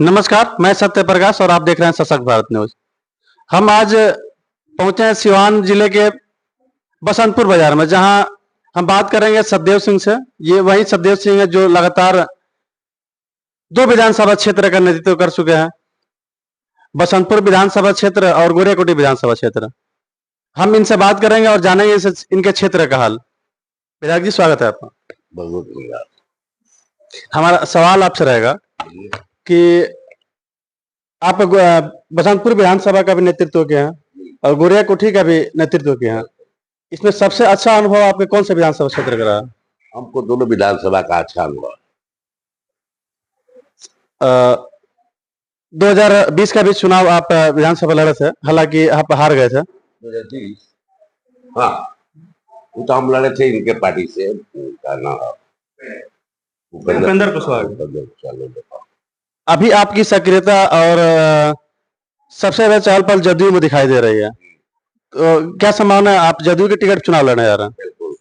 नमस्कार, मैं सत्य प्रकाश और आप देख रहे हैं सशक्त भारत न्यूज। हम आज पहुंचे हैं सिवान जिले के बसंतपुर बाजार में, जहां हम बात करेंगे सतदेव सिंह से। ये वही सतदेव सिंह है जो लगातार 2 विधानसभा क्षेत्र का नेतृत्व कर चुके हैं, बसंतपुर विधानसभा क्षेत्र और गोरियाकोटी विधानसभा क्षेत्र। हम इनसे बात करेंगे और जानेंगे इनके क्षेत्र का हाल। विधायक जी, स्वागत है आपका। बहुत धन्यवाद। हमारा सवाल आपसे रहेगा कि आप बसंतपुर विधानसभा का भी नेतृत्व किया है और गोरियाकोठी का भी नेतृत्व किया है। इसमें सबसे अच्छा अनुभव आपके कौन से विधानसभा क्षेत्र का रहा? हमको दोनों विधानसभा का अच्छा अनुभव। 2020 का भी चुनाव आप विधानसभा लड़े थे, हालांकि आप हार गए थे। 2020, हाँ, वो तो हम लड़े थे इनके पार्टी से, उनका नाम उपेंद्र कुशवाहा। कुशवाहा। अभी आपकी सक्रियता और सबसे ज्यादा चहल पहल जदयू में दिखाई दे रही है, तो क्या संभावना है आप जदयू के टिकट चुनाव लड़ने जा रहे हैं? बिल्कुल।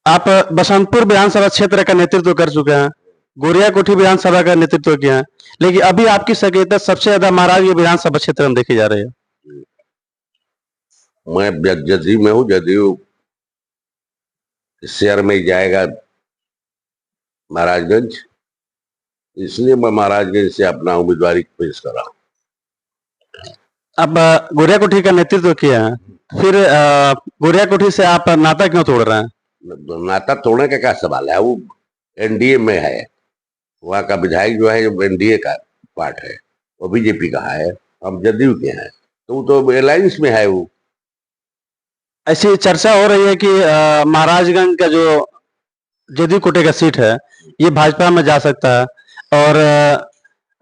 आप बसंतपुर विधानसभा क्षेत्र का नेतृत्व कर चुके हैं, गोरियाकोठी विधानसभा का नेतृत्व किया है, लेकिन अभी आपकी सक्रियता सबसे ज्यादा महाराजगंज विधानसभा क्षेत्र में देखी जा रही है। मैं जदयू में हूँ, जदयू शहर में जाएगा महाराजगंज, इसलिए मैं महाराजगंज से अपना उम्मीदवारी पेश कर रहा हूँ। अब गोरियाकोठी का नेतृत्व किया है, फिर गोरियाकोठी से आप नाता क्यों तोड़ रहे हैं? नाता तोड़ने का क्या सवाल है, वो एनडीए में है, वहाँ का विधायक जो है एनडीए का पार्ट है, वो बीजेपी का है, हम जदयू के हैं, तो वो तो अलायंस में है। वो ऐसी चर्चा हो रही है कि महाराजगंज का जो जदयू कोटे का सीट है ये भाजपा में जा सकता है, और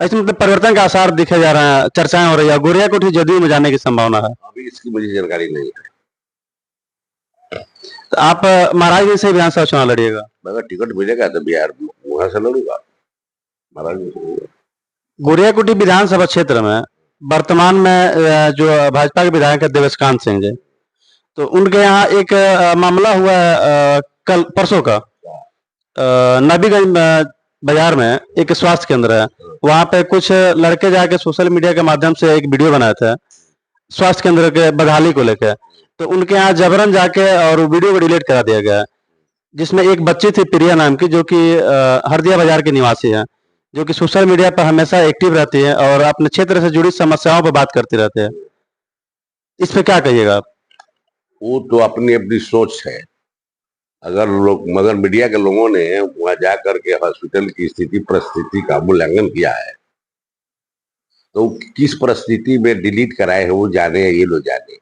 ऐसे मतलब परिवर्तन का आसार दिखे जा रहे हैं, चर्चाएं हो रही है, गोरियाकोठी जदयू में जाने की संभावना है। अभी इसकी मुझे जानकारी नहीं है। तो आप महाराजगंज से विधानसभा चुनाव लड़िएगा? अगर टिकट मिलेगा तो बिहार वहां से लड़ूंगा, महाराजगंज से लड़ूंगा। गोरियाकोठी विधानसभा क्षेत्र में वर्तमान में जो भाजपा के विधायक है देवस्कांत सिंह जी, तो उनके यहाँ एक मामला हुआ है कल परसों का। नबीगंज बाजार में एक स्वास्थ्य केंद्र है, वहां पे कुछ लड़के जाके सोशल मीडिया के माध्यम से एक वीडियो बनाए थे स्वास्थ्य केंद्र के बदहाली को लेकर, तो उनके यहाँ जबरन जाके और वीडियो को डिलीट करा दिया गया, जिसमें एक बच्ची थी प्रिया नाम की, जो कि हरदिया बाजार की निवासी है, जो कि सोशल मीडिया पर हमेशा एक्टिव रहती है और अपने क्षेत्र से जुड़ी समस्याओं पर बात करती रहती है। इस पे क्या कहिएगा आप? वो तो अपनी अपनी सोच है। अगर लोग, मगर मीडिया के लोगों ने वहां जाकर के हॉस्पिटल की स्थिति परिस्थिति का मूल्यांकन किया है, तो किस परिस्थिति में डिलीट कराए हैं वो जाने, ये लोग जाने।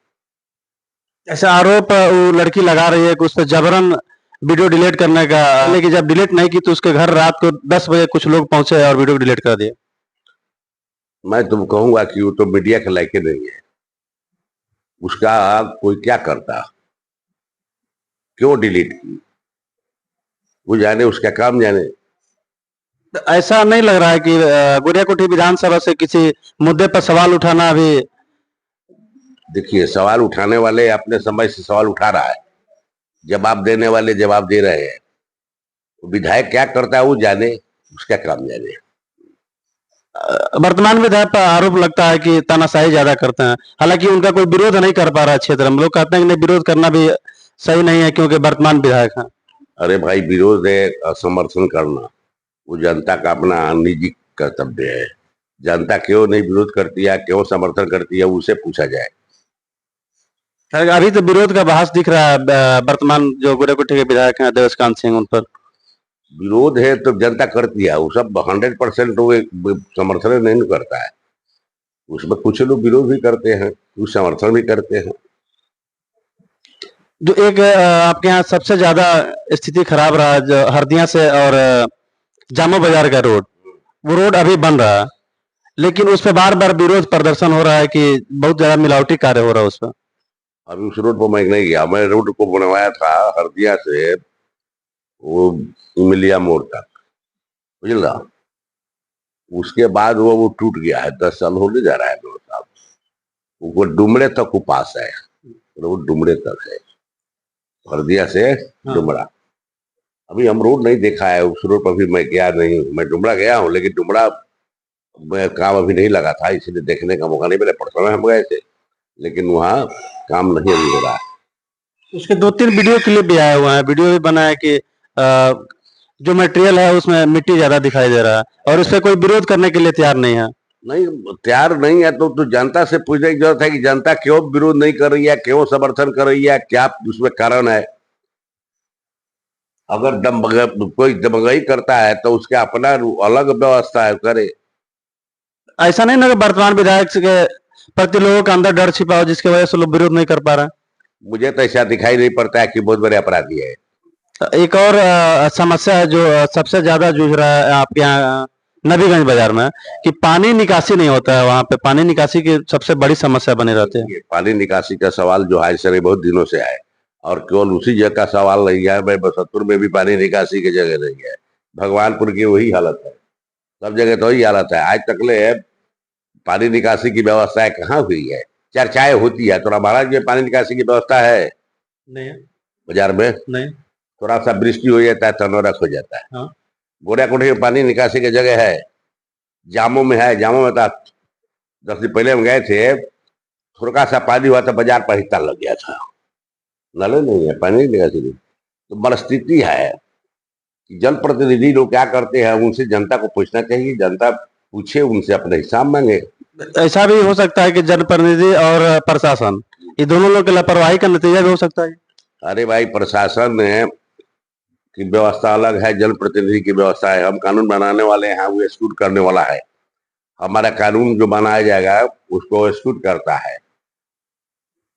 ऐसा आरोप वो लड़की लगा रही है कि उस पर जबरन वीडियो डिलीट करने का, लेकिन जब डिलीट नहीं की तो उसके घर रात को 10 बजे कुछ लोग पहुंचे और वीडियो डिलीट कर दिए। मैं तुम कहूंगा कि वो तो मीडिया के लायक नहीं है, उसका कोई क्या करता, क्यों डिलीट की, वो जाने, उसका काम जाने। तो ऐसा नहीं लग रहा है कि गोरियाकोठी विधानसभा से किसी मुद्दे पर सवाल उठाना भी? देखिए, सवाल उठाने वाले अपने समय से सवाल उठा रहा है, जवाब देने वाले जवाब दे रहे हैं। विधायक क्या करता है वो जाने, उसका काम जाने। वर्तमान विधायक पर आरोप लगता है कि तानाशाही ज्यादा करते हैं, हालांकि उनका कोई विरोध नहीं कर पा रहा है क्षेत्र में। लोग कहते हैं कि नहीं, विरोध करना भी सही नहीं है क्योंकि वर्तमान विधायक है। अरे भाई, विरोध है, समर्थन करना वो जनता का अपना निजी कर्तव्य है। जनता क्यों नहीं विरोध करती है, क्यों समर्थन करती है, उसे पूछा जाए। अभी तो विरोध का बहस दिख रहा है वर्तमान जो गोरियाकोठी के विधायक हैं देवस्कांत सिंह, उन पर विरोध है तो जनता करती है, वो सब 100% वो समर्थन नहीं करता है, उसमें कुछ लोग विरोध भी करते हैं, कुछ समर्थन भी करते हैं। जो एक आपके यहाँ सबसे ज्यादा स्थिति खराब रहा जो हरदिया से और जामो बाजार का रोड, वो रोड अभी बन रहा है, लेकिन उस पर बार बार विरोध प्रदर्शन हो रहा है कि बहुत ज्यादा मिलावटी कार्य हो रहा है उस पर। अभी उस रोड पर मैं नहीं गया, मैं रोड को बनवाया था हरदिया से वो इमिलिया मोड़ तक, बुझल रहा, उसके बाद वो टूट गया है, 10 साल होने जा रहा है रोड साहब। वो डुमरे तक वो पास है, रोड डुमरे तक है, हरदिया से डुमरा। अभी हम रोड नहीं देखा है, उस रोड पर भी मैं गया नहीं हूँ। मैं डुमरा गया हूँ, लेकिन डुमरा में काम अभी नहीं लगा था, इसलिए देखने का मौका नहीं मिला। परसों में हम गए थे, लेकिन वहाँ काम नहीं अभी हो रहा है। उसके 2-3 वीडियो क्लिप भी आए हुए हैं, वीडियो भी बना है कि जो मटेरियल है उसमें मिट्टी ज्यादा दिखाई दे रहा है और उस पर कोई विरोध करने के लिए तैयार नहीं है। नहीं, तैयार नहीं है तो जनता से पूछने की जरूरत है कि जनता क्यों विरोध नहीं कर रही है, क्यों समर्थन कर रही है, क्या उसमें कारण है। अगर कोई दमगई करता है तो उसके अपना अलग व्यवस्था है, करे। ऐसा नहीं ना कि वर्तमान विधायक के प्रति लोगों के अंदर डर छिपा हो जिसकी वजह से लोग विरोध नहीं कर पा रहे मुझे तो ऐसा दिखाई नहीं पड़ता है कि बहुत बड़े अपराधी है। हैं। एक और समस्या है जो सबसे ज्यादा जूझ रहा है आपके यहाँ नबीगंज बाजार में, कि पानी निकासी नहीं होता है। वहां पे पानी निकासी की सबसे बड़ी समस्या बनी रहती है। ये पानी निकासी का सवाल जो है सर, बहुत दिनों से है, और केवल उसी जगह का सवाल नहीं है। भाई बसंतपुर में भी पानी निकासी की जगह नहीं है, भगवानपुर की वही हालत है, सब जगह तो वही हालत है। आज तक ले पानी निकासी की व्यवस्था कहाँ हुई है? चर्चाएं होती है, थोड़ा महाराज में पानी निकासी की व्यवस्था है नहीं बाजार में? नहीं। थोड़ा सा वृष्टि हो जाता है तो नौरख हो जाता है। हाँ। गोरियाकोठी में पानी निकासी की जगह है, जामो में है। जामो में था 10 दिन पहले हम गए थे, थोड़ा सा पानी हुआ था, बाजार पर हिस्सा लग गया था। नले नहीं है, पानी नहीं निकासी नहीं। तो परिस्थिति है कि जनप्रतिनिधि लोग क्या करते हैं, उनसे जनता को पूछना चाहिए, जनता पूछे उनसे, अपने हिसाब मांगे। ऐसा भी हो सकता है कि जनप्रतिनिधि और प्रशासन ये दोनों लोग की लापरवाही का नतीजा भी हो सकता है। अरे भाई, प्रशासन की व्यवस्था अलग है, जनप्रतिनिधि की व्यवस्था है। हम कानून बनाने वाले हैं, वो एक्सिक्यूट करने वाला है। हमारा कानून जो बनाया जाएगा उसको एक्सिक्यूट करता है,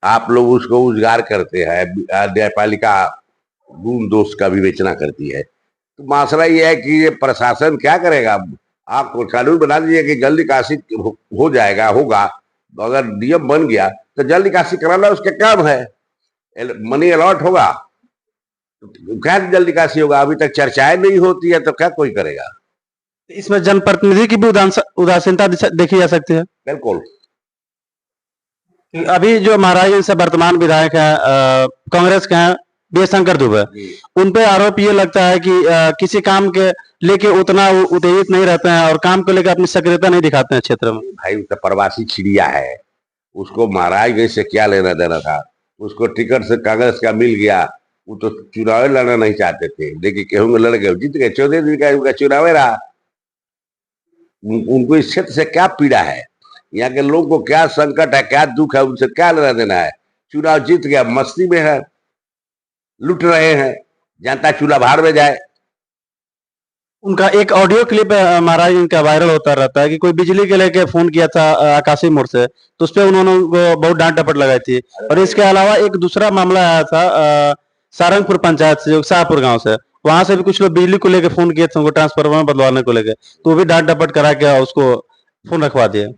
आप लोग उसको उजगार करते हैं। न्यायपालिका गुण दोष का विवेचना करती है। तो मसला ये है कि ये प्रशासन क्या करेगा? आप कानून बना दीजिए कि जल निकासी हो जाएगा, होगा। अगर नियम बन गया तो जल निकासी कराना उसके काम है, मनी अलॉट होगा तो क्या जल निकासी होगा। अभी तक चर्चाएं नहीं होती है तो क्या कोई करेगा? इसमें जनप्रतिनिधि की भी उदासीनता देखी जा सकती है। बिल्कुल। अभी जो महाराज से वर्तमान विधायक है कांग्रेस के हैं बी एस शंकर दुबे, उन पे आरोप ये लगता है कि किसी काम के लेके उतना उत्तेजित नहीं रहते हैं और काम को लेकर अपनी सक्रियता नहीं दिखाते हैं क्षेत्र में। भाई तो प्रवासी चिड़िया है, उसको महाराजगंज से क्या लेना देना था? उसको टिकट से कांग्रेस का मिल गया, वो तो चुनाव लड़ना नहीं चाहते थे, लेकिन केहूँ लड़ गए, जीत गए। 14 दिन का उनका चुनाव रहा। उनको इस क्षेत्र से क्या पीड़ा है, यहाँ के लोगों को क्या संकट है, क्या दुख है, उनसे क्या लेना देना है? चुनाव जीत गया, मस्ती में है, लुट रहे हैं, जनता चूल्हा भाड़ में जाए। उनका एक ऑडियो क्लिप महाराज इनका वायरल होता रहता है कि कोई बिजली के लेके फोन किया था आकाशी मोड़ से, तो उस पर उन्होंने बहुत डांट डपट लगाई थी। और इसके अलावा एक दूसरा मामला आया था सारंगपुर पंचायत से, जो शाहपुर गांव से, वहां से भी कुछ लोग बिजली को लेकर फोन किए थे उनको ट्रांसफार्मर बदलवाने को लेकर, तो वो भी डांट डपट करा के उसको फोन रखवा दिया।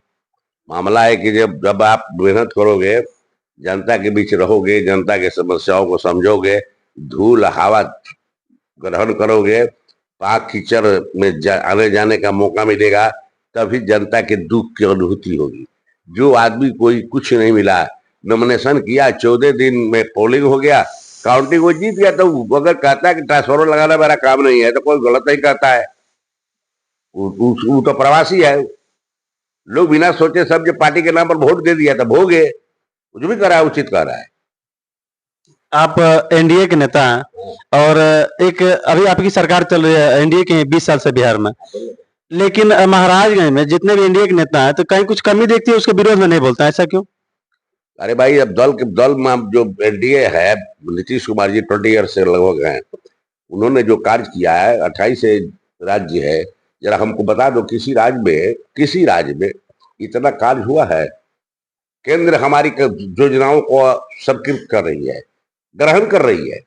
मामला है कि जब जब आप मेहनत करोगे, जनता के बीच रहोगे, जनता के समस्याओं को समझोगे, धूल हवा ग्रहण करोगे, पाक कीचड़ में आने जाने का मौका मिलेगा, तभी जनता के दुख की अनुभूति होगी। जो आदमी कोई कुछ नहीं मिला, नॉमिनेशन किया, 14 दिन में पोलिंग हो गया, काउंटिंग वो जीत गया, तो अगर कहता है कि ट्रांसफार्मर लगाना मेरा काम नहीं है तो कोई गलत नहीं करता है। वो तो प्रवासी है। लोग बिना सोचे सब जो पार्टी के नाम पर वोट दे दिया था, भोगे कुछ भी करा है, उचित कर रहा है। आप एनडीए के नेता हैं और एक अभी आपकी सरकार चल रही है एनडीए के 20 साल से बिहार में, लेकिन महाराजगंज में जितने भी एनडीए के नेता हैं तो कहीं कुछ कमी देखती है उसके विरोध में नहीं बोलता, ऐसा क्यों? अरे भाई, अब दल में जो एनडीए है, नीतीश कुमार जी 20 ईयर से लगभग हैं, उन्होंने जो कार्य किया है, 28 राज्य है, जरा हमको बता दो किसी राज्य में इतना कार्य हुआ है? केंद्र हमारी योजनाओं को स्वीकृत कर रही है, ग्रहण कर रही है।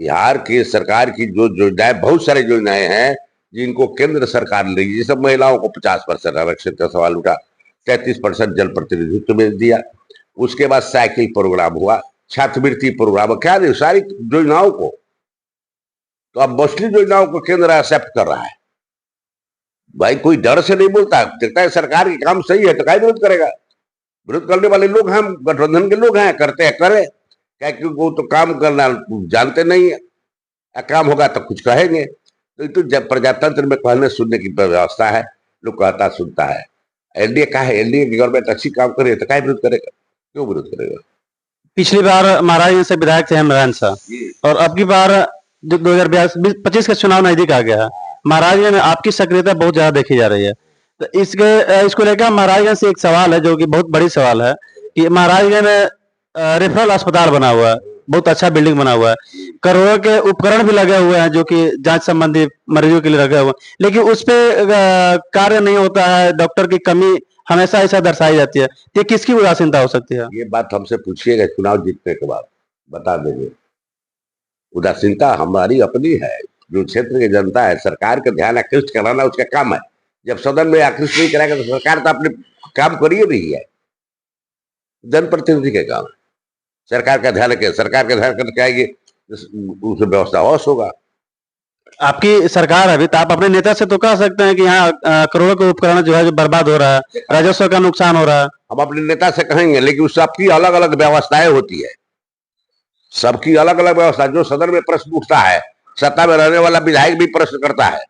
बिहार की सरकार की जो योजनाएं, बहुत सारी योजनाएं हैं जिनको केंद्र सरकार ले रही है। जैसे महिलाओं को 50% आरक्षण का सवाल उठा, 33% जन प्रतिनिधित्व में दिया। उसके बाद साइकिल प्रोग्राम हुआ, छात्रवृत्ति प्रोग्राम, क्या नहीं, सारी योजनाओं को तो अब मोस्टली योजनाओं को केंद्र एक्सेप्ट कर रहा है। भाई कोई डर से नहीं बोलता, देखता है सरकार के काम सही है तो क्या विरोध करेगा? विरोध करने वाले लोग हैं, गठबंधन के लोग हैं, करते हैं, करे क्या, क्योंकि वो तो काम करना जानते नहीं है। काम होगा तो कुछ कहेंगे। तो जब प्रजातंत्र में कहने सुनने की व्यवस्था है, लोग कहता सुनता है। एनडीए का है, एनडीए की गवर्नमेंट अच्छी काम करे तो क्या विरोध करेगा, क्यों विरोध करेगा। पिछली बार महाराज से विधायक थे नारायण शाह, और अब की बार जो 2025 का चुनाव नजदीक आ गया है, महाराजगंज में आपकी सक्रियता बहुत ज्यादा देखी जा रही है। तो इसको लेकर महाराजगंज से एक सवाल है, जो कि बहुत बड़ी सवाल है, कि महाराजगंज में रेफरल अस्पताल बना हुआ है, बहुत अच्छा बिल्डिंग बना हुआ है, करोड़ों के उपकरण भी लगे हुए हैं जो कि जांच संबंधी मरीजों के लिए लगे हुए हैं, लेकिन उस पे कार्य नहीं होता है, डॉक्टर की कमी हमेशा ऐसा दर्शाई जाती है। ये किसकी उदासीनता हो सकती है? ये बात हमसे पूछिएगा चुनाव जीतने के बाद, बता देंगे। उदासीनता हमारी अपनी है। जो क्षेत्र की जनता है, सरकार का ध्यान आकृष्ट कराना उसका काम है। जब सदन में आकृष्ट नहीं कराएगा तो सरकार तो अपने काम करिए रही है, जनप्रतिनिधि के काम है। सरकार का ध्यान रखे, सरकार का ध्यान करके आएगी उस व्यवस्था और होगा। आपकी सरकार है अभी, तो आप अपने नेता से तो कह सकते हैं कि यहाँ करोड़ों के उपकरण जो है जो बर्बाद हो रहा है, राजस्व का नुकसान हो रहा है। हम अपने नेता से कहेंगे, लेकिन सबकी अलग अलग व्यवस्थाएं होती है, सबकी अलग अलग व्यवस्था। जो सदन में प्रश्न उठता है, सत्ता में रहने वाला विधायक भी प्रश्न करता है,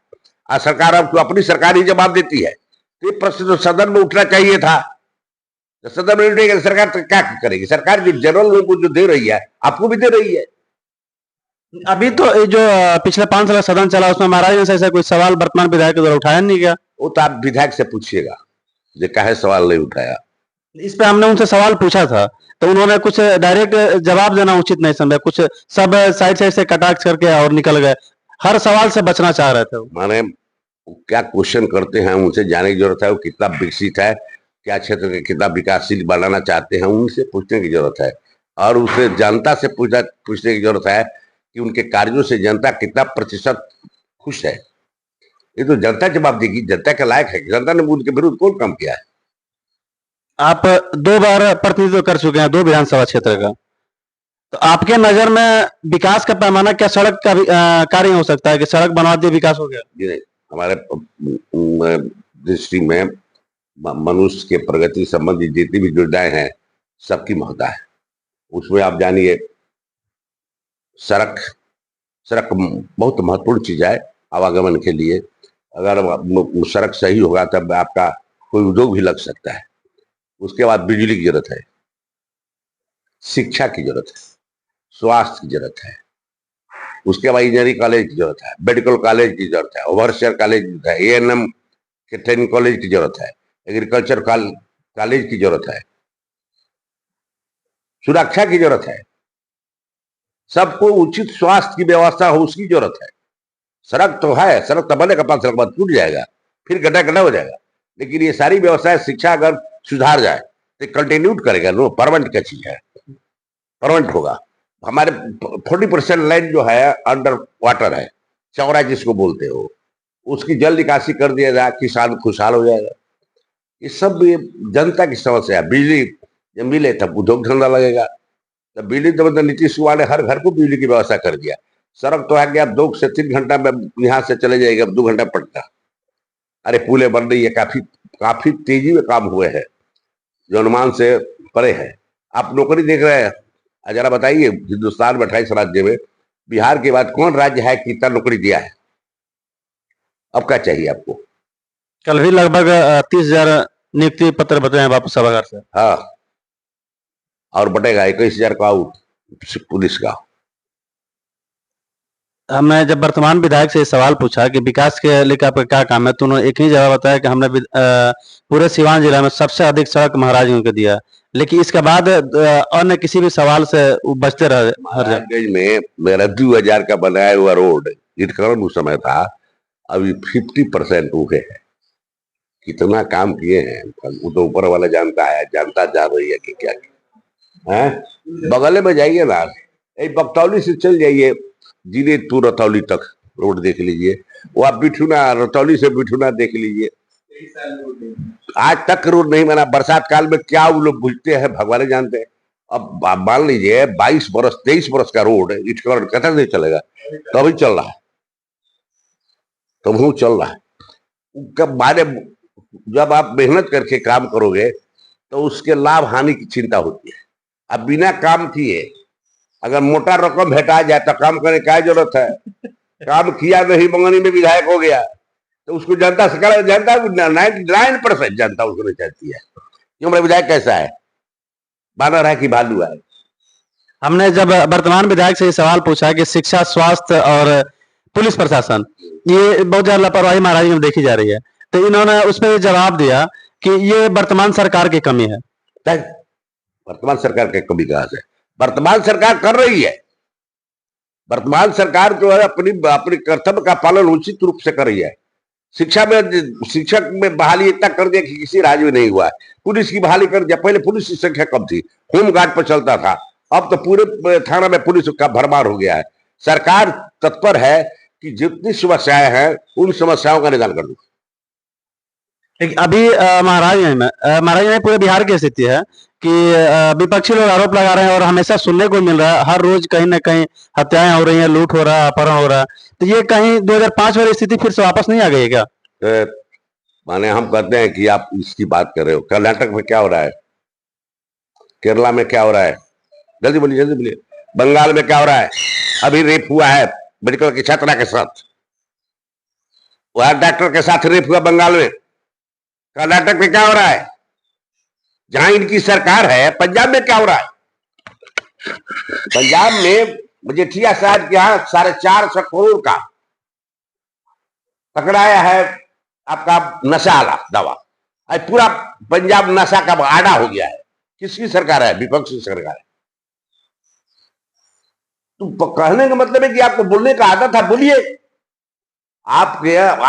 और सरकार अब अपनी सरकार ही जवाब देती है। तो ये प्रश्न तो सदन में उठना चाहिए था। सदन में उठेगा सरकार तो क्या करेगी? सरकार जो जनरल लोगों को जो दे रही है, आपको भी दे रही है। अभी तो ये जो पिछले 5 साल सदन चला, उसमें महाराज ने ऐसा कोई सवाल वर्तमान विधायक के द्वारा उठाया नहीं गया। वो तो आप विधायक से पूछिएगा जो काहे सवाल नहीं उठाया। इस पे हमने उनसे सवाल पूछा था, तो उन्होंने कुछ डायरेक्ट जवाब देना उचित नहीं समझा, कुछ सब साइड साइड से कटाक्ष करके और निकल गए, हर सवाल से बचना चाह रहे थे वो। माने क्या क्वेश्चन करते हैं, उनसे जानने की जरूरत है। वो कितना विकसित है, क्या क्षेत्र के कितना विकासशील बनाना चाहते हैं, उनसे पूछने की जरूरत है। और उसे जनता से पूछने की जरूरत है कि उनके कार्यों से जनता कितना प्रतिशत खुश है। ये तो जनता जवाब देगी, जनता के लायक है। जनता ने उनके विरुद्ध कौन काम किया है? आप 2 बार प्रतिनिधित्व कर चुके हैं 2 विधानसभा क्षेत्र का, तो आपके नजर में विकास का पैमाना क्या सड़क का कार्य हो सकता है कि सड़क बनवा दिए विकास हो गया? जी नहीं, हमारे दृष्टि में मनुष्य के प्रगति संबंधी जितनी भी योजनाएं हैं, सबकी महत्ता है। उसमें आप जानिए, सड़क सड़क बहुत महत्वपूर्ण चीज है आवागमन के लिए। अगर सड़क सही होगा तब आपका कोई उद्योग भी लग सकता है। उसके बाद बिजली की जरूरत है, शिक्षा की जरूरत है, स्वास्थ्य की जरूरत है, उसके बाद इंजीनियरिंग कॉलेज की जरूरत है, मेडिकल कॉलेज की जरूरत है, ओवरसियर कॉलेज की जरूरत है, एएनएम के ट्रेनिंग कॉलेज की जरूरत है, एग्रीकल्चर कॉलेज की जरूरत है, सुरक्षा की जरूरत है, सबको उचित स्वास्थ्य की व्यवस्था हो उसकी जरूरत है। सड़क तो है, सड़क तो बनेगा, 5 साल के बाद टूट जाएगा, फिर गड्ढा गड्ढा हो जाएगा। लेकिन ये सारी व्यवस्थाएं, शिक्षा अगर सुधार जाए तो कंटिन्यूट करेगा। नो परमानेंट का चीज है, परमानेंट होगा। हमारे 40% लैंड जो है अंडर वाटर है, चौरा जिसको बोलते हो, उसकी जल निकासी कर दिया जाए, किसान खुशहाल हो जाएगा। ये सब जनता की समस्या है। बिजली जब मिले तब उद्योग धंधा लगेगा। तब बिजली तो मतलब नीतीश कुमार ने हर घर को बिजली की व्यवस्था कर दिया। सड़क तो है कि आप 2 से 3 घंटा में यहाँ से चले जाएगा, 2 घंटा पड़ता। अरे पुले बन रही है, काफी काफी तेजी में काम हुए हैं, जो अनुमान से परे है। आप नौकरी देख रहे हैं, जरा बताइए, हिंदुस्तान में 28 राज्य में बिहार के बाद कौन राज्य है कि इतना नौकरी दिया है? अब क्या चाहिए आपको? कल भी लगभग 30,000 नियुक्ति पत्र बचे हैं वापस सभागार से। हाँ, और बटेगा 21,000 का पुलिस का। हमने जब वर्तमान विधायक से ये सवाल पूछा कि विकास के लेकर आपका क्या काम है, तो उन्होंने एक ही जवाब बताया कि हमने पूरे सिवान जिला में सबसे अधिक सड़क महाराजगंज को दिया, लेकिन इसके बाद अन्य किसी भी सवाल से वो बचते रहे। महाराजगंज में मेरा 2000 का बनाया हुआ रोड हिटकरण उस समय था, अभी 50% हुए हैं। कितना काम किए हैं वो तो ऊपर वाला जानता है, जानता जा रही है कि क्या है। बगल में जाइए ना, बकतौली से चल जाइए जिले टू रतौली तक रोड देख लीजिए। वो आप बिठूना, रतौली से बिठूना देख लीजिए, आज तक रोड नहीं बना। बरसात काल में क्या वो लोग बुझते हैं, भगवान जानते हैं। अब मान लीजिए 22 बरस 23 बरस का रोड इटकरण कतक नहीं चलेगा, तभी चल रहा है, तब चल रहा है। कब बारे जब आप मेहनत करके काम करोगे तो उसके लाभ हानि की चिंता होती है। अब बिना काम किए अगर मोटा रकम भेटा जाए तो काम करने की जरूरत है? काम किया नहीं, मंगनी में विधायक हो गया, तो उसको जनता से कर, जनता 99% जनता उसको नहीं चाहती है। क्यों? मेरा विधायक कैसा है, बानर है कि भालू है? हमने जब वर्तमान विधायक से ये सवाल पूछा कि शिक्षा, स्वास्थ्य और पुलिस प्रशासन, ये बहुत ज्यादा लापरवाही महाराज में देखी जा रही है, तो इन्होंने उस पर जवाब दिया कि ये वर्तमान सरकार की कमी है। वर्तमान सरकार की कमी कहां से? वर्तमान सरकार कर रही है। वर्तमान सरकार जो है अपनी अपनी कर्तव्य का पालन उचित रूप से कर रही है। शिक्षा में, शिक्षक में बहाली इतना कर दिया कि किसी राज्य में नहीं हुआ है। पुलिस की बहाली कर दिया, पहले पुलिस की संख्या कम थी, होमगार्ड पर चलता था, अब तो पूरे थाना में पुलिस का भरमार हो गया है। सरकार तत्पर है कि जितनी समस्याएं हैं उन समस्याओं का निदान कर दो। अभी महाराज में पूरे बिहार की स्थिति है कि विपक्षी लोग आरोप लगा रहे हैं और हमेशा सुनने को मिल रहा है, हर रोज कहीं ना कहीं हत्याएं हो रही हैं, लूट हो रहा है, अपहरण हो रहा है, तो ये कहीं 2005 वाली स्थिति फिर से वापस नहीं आ गई है क्या? माने हम कहते हैं कि आप इसकी बात कर रहे हो, कर्नाटक में क्या हो रहा है, केरला में क्या हो रहा है, जल्दी बोलिए जल्दी बोलिए, बंगाल में क्या हो रहा है, अभी रेप हुआ है मेडिकल की छात्रा के साथ, वह डॉक्टर के साथ रेप हुआ बंगाल में। कर्नाटक में क्या हो रहा है, जहां इनकी सरकार है? पंजाब में क्या हो रहा है? पंजाब में मजेठिया साहब के यहाँ 450 करोड़ का पकड़ाया है आपका नशा वाला दवा। आज पूरा पंजाब नशा का आड़ा हो गया है। किसकी सरकार है? विपक्ष की सरकार है। तो कहने का मतलब है कि आपको बोलने का आदत है, बोलिए। आपका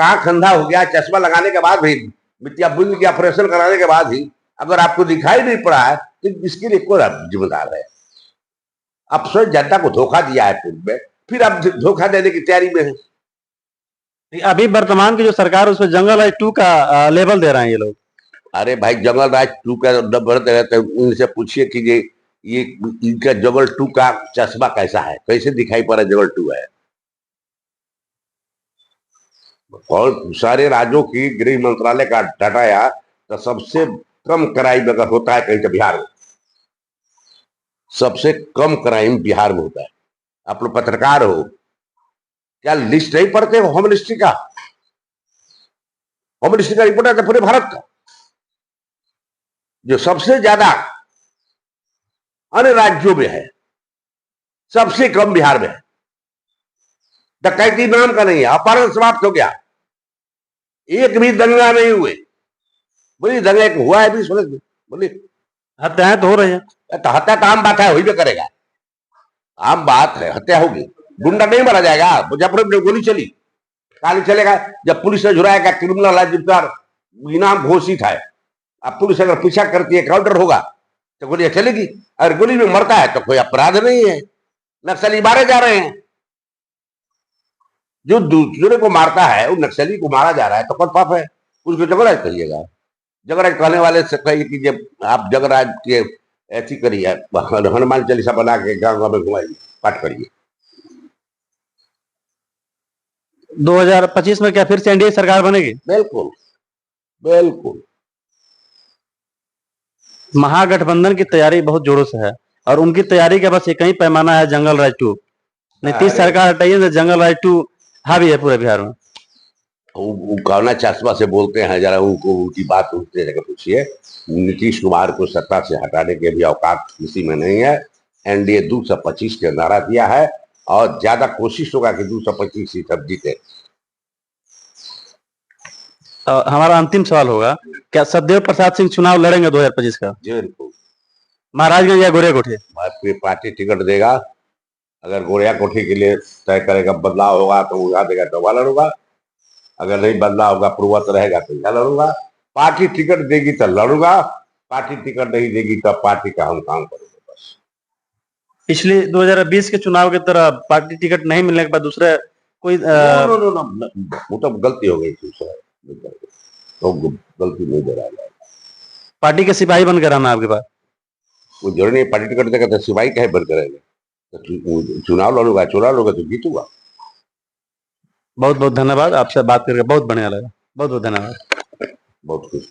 आंख अंधा हो गया, चश्मा लगाने के बाद भी, मिर्जापुर की ऑपरेशन कराने के बाद ही अगर आपको दिखाई नहीं पड़ा है तो इसके लिए कौन जिम्मेदार है? आप स्वयं जनता को धोखा दिया है पूर्व में, फिर आप धोखा देने की तैयारी में है। अभी वर्तमान की जो सरकार उस पर जंगल राज 2 का लेवल दे रहे हैं ये लोग। अरे भाई, जंगल राज 2 का नंबर दे रहते हैं, उनसे पूछिए कि ये इनका जंगल 2 का चश्मा कैसा है, कैसे दिखाई पड़ा जंगल 2 है? और सारे राज्यों की गृह मंत्रालय का डाटा आया तो सबसे कम क्राइम अगर होता है कहीं तो बिहार में, सबसे कम क्राइम बिहार में होता है। आप लोग पत्रकार हो, क्या लिस्ट नहीं पढ़ते हो होम मिनिस्ट्री का? होम मिनिस्ट्री का रिपोर्ट आता है पूरे भारत का, जो सबसे ज्यादा अन्य राज्यों में है, सबसे कम बिहार में है। डकैती नाम का नहीं है, अपहरण समाप्त हो गया, एक भी दंगा नहीं हुए। बोलिए दंगा हुआ है भी सूरत में? बोलिए हत्याएं तो हो रही है। तो हत्या तो आम बात है, वही भी करेगा, आम बात है, हत्या होगी। गुंडा नहीं मारा जाएगा? मुजफ्फरपुर में गोली चली, काली चलेगा? जब पुलिस ने जुराएगा, क्रिमिनल रजिस्टर इनाम घोषित है, अब पुलिस अगर पीछा करती है, काउंटर होगा तो गोलियां चलेगी। अगर गोली में मरता है तो कोई अपराध नहीं है, नक्सली मारे जा रहे हैं। जो दूसरे को मारता है, वो नक्सली को मारा जा रहा है तो कौन पाप है? उसको जगराज कहिएगा। जगराज कहने वाले से कहिए कि जब आप जगराज के ऐसी करिए, हनुमान चालीसा बना के गांव गांव में घुमाइए, पाठ करिए। 2025 में क्या फिर से एनडीए सरकार बनेगी? बिल्कुल बिल्कुल। महागठबंधन की तैयारी बहुत जोरों से है और उनकी तैयारी का बस एक ही पैमाना है, जंगल राज 2। नीतीश सरकार हटाइए तो जंगल राज 2 हावी है पूरे बिहार में। वो कौना चश्मा से बोलते हैं, जरा उनको उनकी बात उनसे जगह पूछिए। नीतीश कुमार को सत्ता से हटाने के भी औकात किसी में नहीं है। एनडीए 225 के नारा दिया है और ज्यादा कोशिश होगा कि 225 सीट अब जीते। हमारा अंतिम सवाल होगा, क्या सतदेव प्रसाद सिंह चुनाव लड़ेंगे 2025 का? बिल्कुल। महाराजगंज या गोरिया कोठी? पार्टी टिकट देगा। अगर गोरिया कोठी के लिए तय करेगा, बदलाव होगा तो उड़ा देगा तो वहां लड़ूंगा, अगर नहीं बदलाव होगा, पूर्वत रहेगा तो यहाँ लड़ूंगा। पार्टी टिकट देगी तो लड़ूंगा, पार्टी टिकट नहीं देगी तो पार्टी का हम काम करेंगे बस। पिछले 2020 के चुनाव की तरह पार्टी टिकट नहीं मिलने के बाद दूसरे कोई वो तो गलती हो गई थी, तो गलती नहीं दे रहा है। पार्टी के सिपाही बनकर आना आपके पास? वो जरूरी नहीं पार्टी टिकट देगा तो सिपाही कहे बन करेंगे? तो चुनाव लड़ूंगा, चुनाव लड़ूंगा तो जीतूंगा। बहुत बहुत धन्यवाद, आपसे बात करके बहुत बढ़िया लगा। बहुत बहुत धन्यवाद। बहुत खुश।